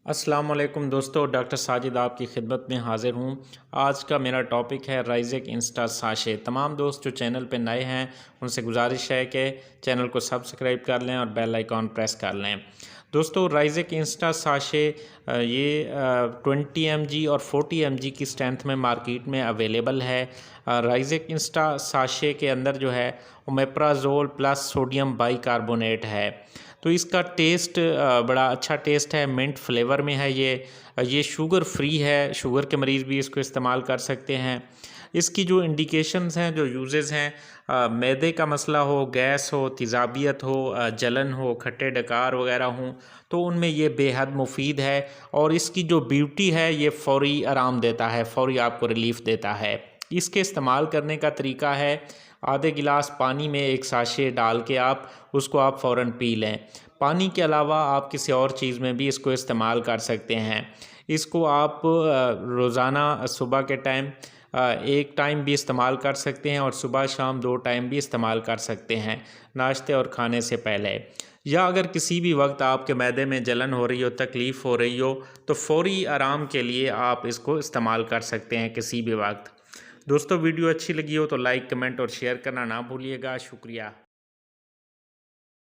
अस्सलाम वालेकुम दोस्तों, डॉक्टर साजिद आपकी खिदमत में हाज़िर हूँ। आज का मेरा टॉपिक है राइज़ेक इंस्टा साशे। तमाम दोस्त जो चैनल पे नए हैं उनसे गुजारिश है कि चैनल को सब्सक्राइब कर लें और बेल आइकॉन प्रेस कर लें। दोस्तों, राइज़ेक इंस्टा साशे ये 20 mg और 40 mg की स्ट्रेंथ में मार्केट में अवेलेबल है। राइज़ेक इंस्टा साशे के अंदर जो है ओमेप्राज़ोल प्लस सोडियम बाइकार्बोनेट है। तो इसका टेस्ट बड़ा अच्छा टेस्ट है, मिंट फ्लेवर में है ये शुगर फ्री है, शुगर के मरीज़ भी इसको इस्तेमाल कर सकते हैं। इसकी जो इंडिकेशंस हैं, जो यूजेस हैं, मैदे का मसला हो, गैस हो, तेज़ाबियत हो, जलन हो, खट्टे डकार वगैरह हों, तो उनमें ये बेहद मुफीद है। और इसकी जो ब्यूटी है, ये फ़ौरी आराम देता है, फ़ौरी आपको रिलीफ़ देता है। इसके इस्तेमाल करने का तरीका है, आधे गिलास पानी में एक साशे डाल के उसको आप फ़ौरन पी लें। पानी के अलावा आप किसी और चीज़ में भी इसको इस्तेमाल कर सकते हैं। इसको आप रोज़ाना सुबह के टाइम एक टाइम भी इस्तेमाल कर सकते हैं और सुबह शाम 2 टाइम भी इस्तेमाल कर सकते हैं, नाश्ते और खाने से पहले। या अगर किसी भी वक्त आपके मैदे में जलन हो रही हो, तकलीफ़ हो रही हो, तो फ़ौरी आराम के लिए आप इसको इस्तेमाल कर सकते हैं किसी भी वक्त। दोस्तों, वीडियो अच्छी लगी हो तो लाइक, कमेंट और शेयर करना ना भूलिएगा। शुक्रिया।